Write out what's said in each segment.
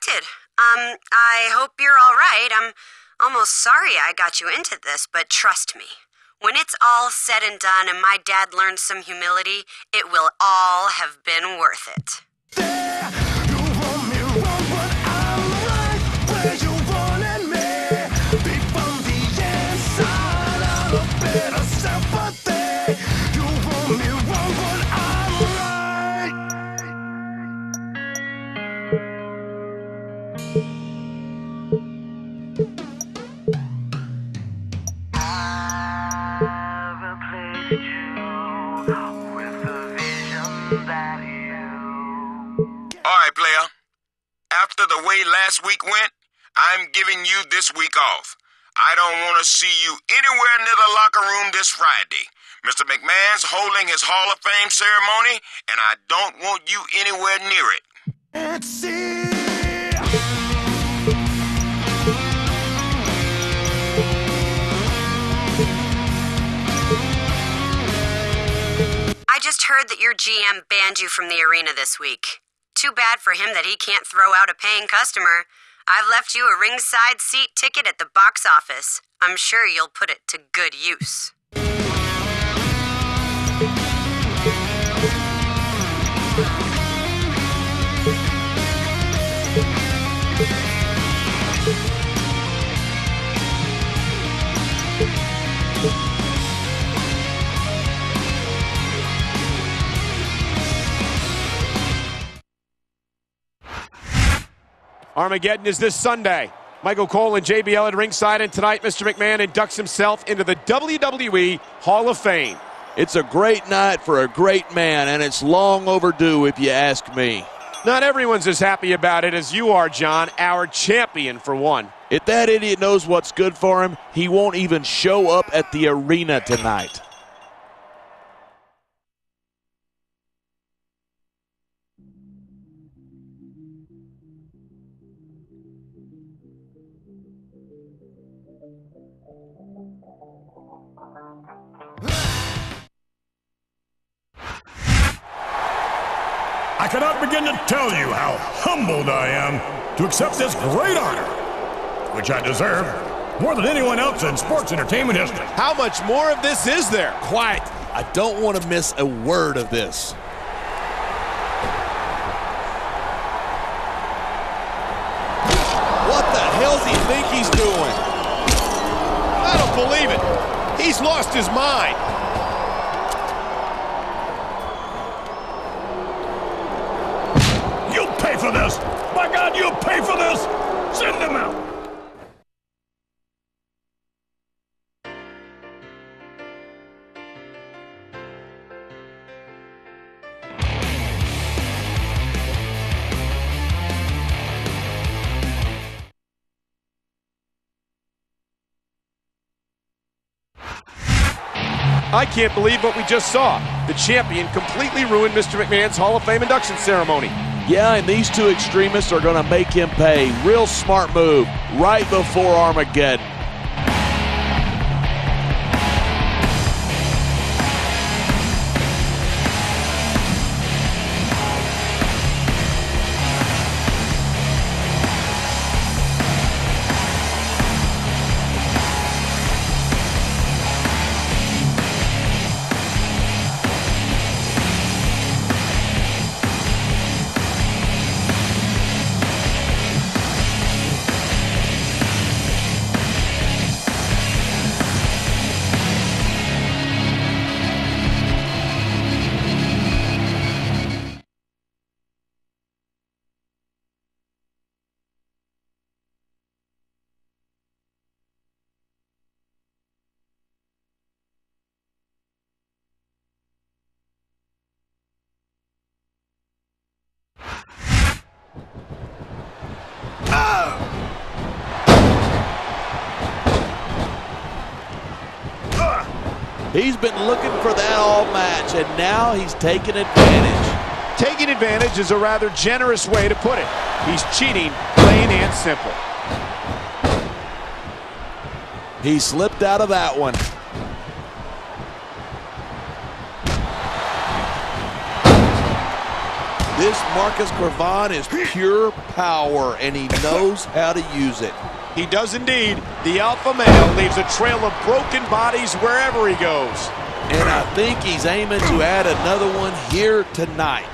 unexpected. I hope you're all right. I'm almost sorry I got you into this, but trust me, when it's all said and done and my dad learns some humility, it will all have been worth it. Alright, player. After the way last week went, I'm giving you this week off. I don't want to see you anywhere near the locker room this Friday. Mr. McMahon's holding his Hall of Fame ceremony, and I don't want you anywhere near it. Let's see. I just heard that your GM banned you from the arena this week. Too bad for him that he can't throw out a paying customer. I've left you a ringside seat ticket at the box office. I'm sure you'll put it to good use. Armageddon is this Sunday. Michael Cole and JBL at ringside, and tonight Mr. McMahon inducts himself into the WWE Hall of Fame. It's a great night for a great man, and it's long overdue if you ask me. Not everyone's as happy about it as you are, John, our champion for one. If that idiot knows what's good for him, he won't even show up at the arena tonight. I cannot begin to tell you how humbled I am to accept this great honor, which I deserve more than anyone else in sports entertainment history. How much more of this is there? Quiet. I don't want to miss a word of this. What the hell's he think he's doing? I don't believe it. He's lost his mind. You'll pay for this! By God, you'll pay for this! Send him out! I can't believe what we just saw. The champion completely ruined Mr. McMahon's Hall of Fame induction ceremony. Yeah, and these two extremists are going to make him pay. Real smart move right before Armageddon. He's been looking for that all match, and now he's taking advantage. Taking advantage is a rather generous way to put it. He's cheating, plain and simple. He slipped out of that one. This Marcus Cravan is pure power, and he knows how to use it. He does indeed. The alpha male leaves a trail of broken bodies wherever he goes. And I think he's aiming to add another one here tonight.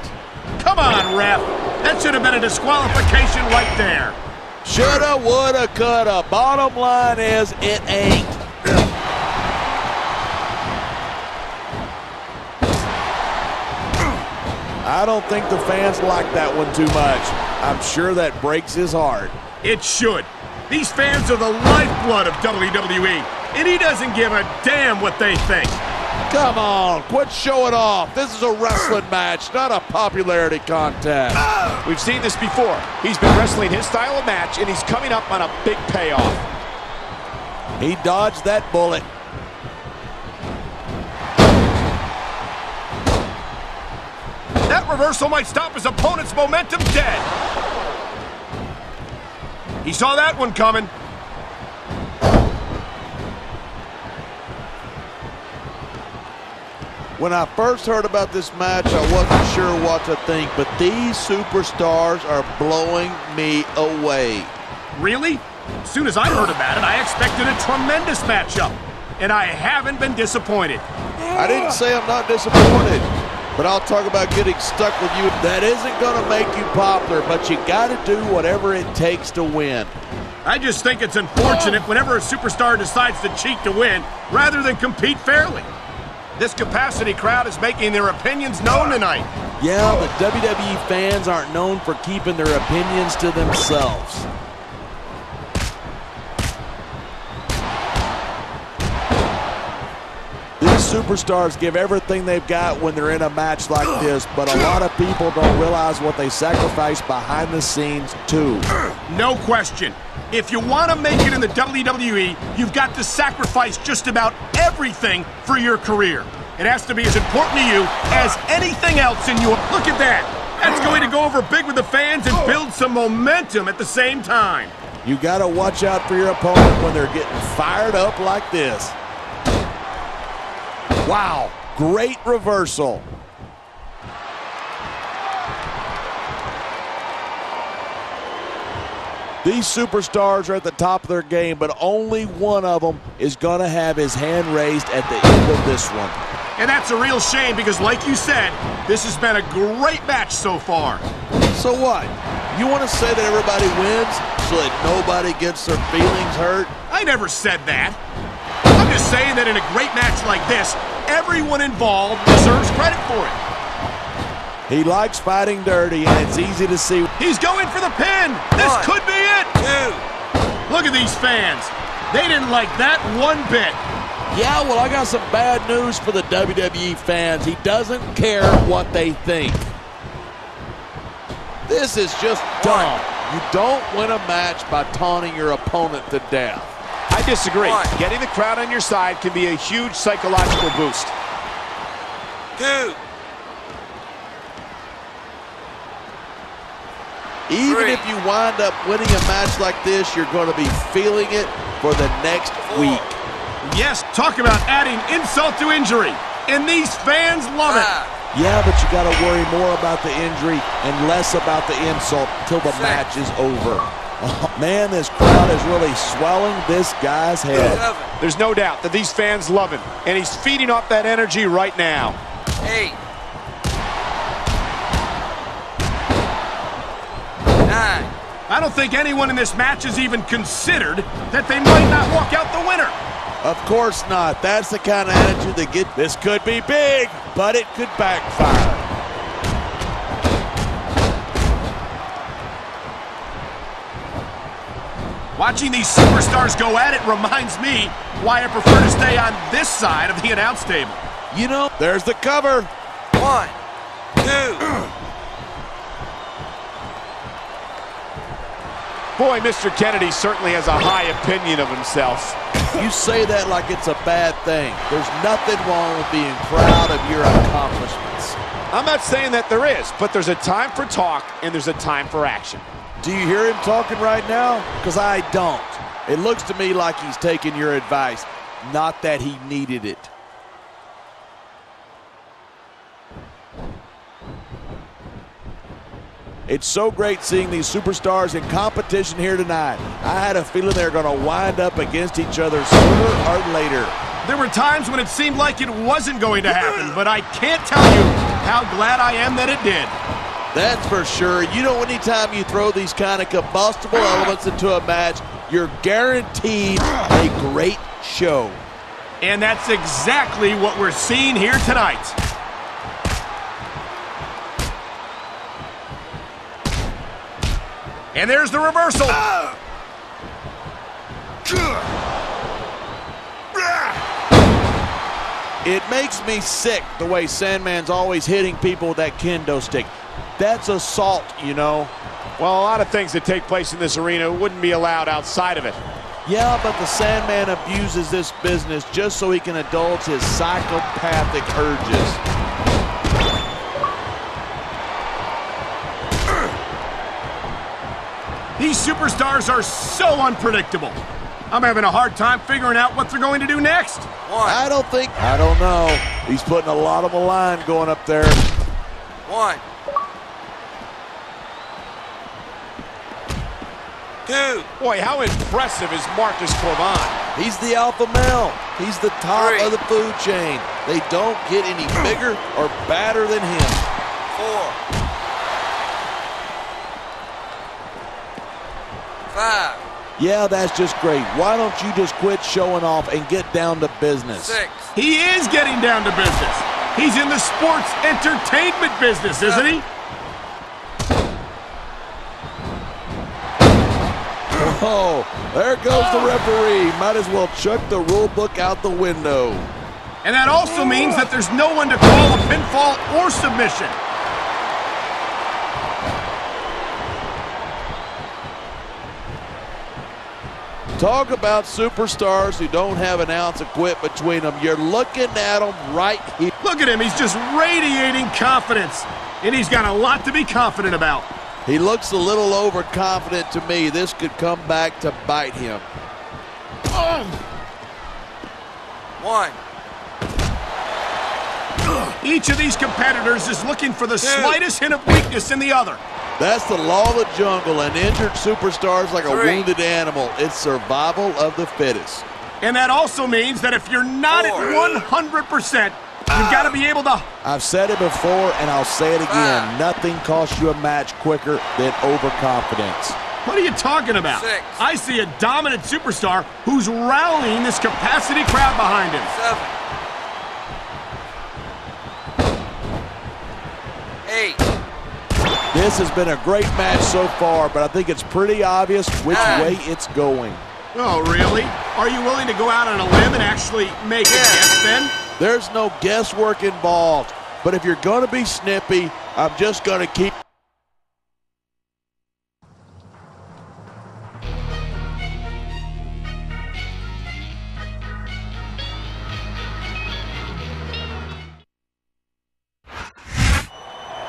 Come on, ref. That should have been a disqualification right there. Shoulda, woulda, coulda. Bottom line is, it ain't. I don't think the fans like that one too much. I'm sure that breaks his heart. It should. These fans are the lifeblood of WWE, and he doesn't give a damn what they think. Come on, quit showing off. This is a wrestling match, not a popularity contest. We've seen this before. He's been wrestling his style of match, and he's coming up on a big payoff. He dodged that bullet. That reversal might stop his opponent's momentum dead. He saw that one coming. When I first heard about this match, I wasn't sure what to think, but these superstars are blowing me away. Really? As soon as I heard about it, I expected a tremendous matchup, and I haven't been disappointed. I didn't say I'm not disappointed, but I'll talk about getting stuck with you. That isn't going to make you popular, but you got to do whatever it takes to win. I just think it's unfortunate whenever a superstar decides to cheat to win rather than compete fairly. This capacity crowd is making their opinions known tonight. Yeah, but WWE fans aren't known for keeping their opinions to themselves. These superstars give everything they've got when they're in a match like this, but a lot of people don't realize what they sacrifice behind the scenes, too. No question. If you want to make it in the WWE, you've got to sacrifice just about everything for your career. It has to be as important to you as anything else in your... Look at that! That's going to go over big with the fans and build some momentum at the same time. You got to watch out for your opponent when they're getting fired up like this. Wow, great reversal. These superstars are at the top of their game, but only one of them is going to have his hand raised at the end of this one. And that's a real shame because, like you said, this has been a great match so far. So what? You want to say that everybody wins so that nobody gets their feelings hurt? I never said that. I'm just saying that in a great match like this, everyone involved deserves credit for it. He likes fighting dirty, and it's easy to see. He's going for the pin. This could be it. Look at these fans. They didn't like that one bit. Yeah, well, I got some bad news for the WWE fans. He doesn't care what they think. This is just dumb. You don't win a match by taunting your opponent to death. I disagree. Getting the crowd on your side can be a huge psychological boost. Even if you wind up winning a match like this, you're going to be feeling it for the next week. Yes, talk about adding insult to injury. And these fans love it. Yeah, but you got to worry more about the injury and less about the insult till the match is over. Oh, man, this crowd is really swelling this guy's head. There's no doubt that these fans love him, and he's feeding off that energy right now. 8, 9. I don't think anyone in this match has even considered that they might not walk out the winner. Of course not. That's the kind of attitude that gets... This could be big, but it could backfire. Watching these superstars go at it reminds me why I prefer to stay on this side of the announce table. You know, there's the cover. 1, 2. Boy, Mr. Kennedy certainly has a high opinion of himself. You say that like it's a bad thing. There's nothing wrong with being proud of your accomplishments. I'm not saying that there is, but there's a time for talk and there's a time for action. Do you hear him talking right now? Because I don't. It looks to me like he's taking your advice, not that he needed it. It's so great seeing these superstars in competition here tonight. I had a feeling they were going to wind up against each other sooner or later. There were times when it seemed like it wasn't going to happen, but I can't tell you how glad I am that it did. That's for sure. You know, anytime you throw these kind of combustible elements into a match, you're guaranteed a great show. And that's exactly what we're seeing here tonight. And there's the reversal. It makes me sick the way Sandman's always hitting people with that kendo stick. That's assault, you know. Well, a lot of things that take place in this arena wouldn't be allowed outside of it. Yeah, but the Sandman abuses this business just so he can indulge his psychopathic urges. These superstars are so unpredictable. I'm having a hard time figuring out what they're going to do next. I don't know. He's putting a lot on the line going up there. 1, 2. Boy, how impressive is Marcus Corban? He's the alpha male. He's the top 3. of the food chain. They don't get any bigger or badder than him. 4, 5, Yeah, that's just great. Why don't you just quit showing off and get down to business? 6, He is getting down to business. He's in the sports entertainment business, isn't he? Oh, there goes the referee. Might as well chuck the rule book out the window. And that also means that there's no one to call a pinfall or submission. Talk about superstars who don't have an ounce of quit between them. You're looking at them right here. Look at him, he's just radiating confidence. And he's got a lot to be confident about. He looks a little overconfident to me. This could come back to bite him. 1. Each of these competitors is looking for the slightest hint of weakness in the other. That's the law of the jungle, and injured superstars like a 3. wounded animal. It's survival of the fittest. And that also means that if you're not at 100%, you've got to be able to... I've said it before, and I'll say it again. Nothing costs you a match quicker than overconfidence. What are you talking about? 6. I see a dominant superstar who's rallying this capacity crowd behind him. 7, 8. This has been a great match so far, but I think it's pretty obvious which way it's going. Oh, really? Are you willing to go out on a limb and actually make a guess then? There's no guesswork involved, but if you're going to be snippy, I'm just going to keep...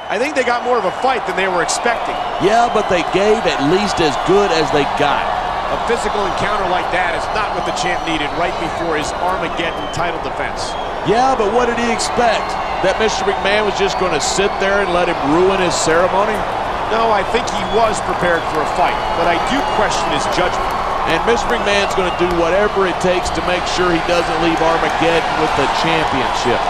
I think they got more of a fight than they were expecting. Yeah, but they gave at least as good as they got. A physical encounter like that is not what the champ needed right before his Armageddon title defense. Yeah, but what did he expect? That Mr. McMahon was just going to sit there and let him ruin his ceremony? No, I think he was prepared for a fight, but I do question his judgment. And Mr. McMahon's going to do whatever it takes to make sure he doesn't leave Armageddon with the championship.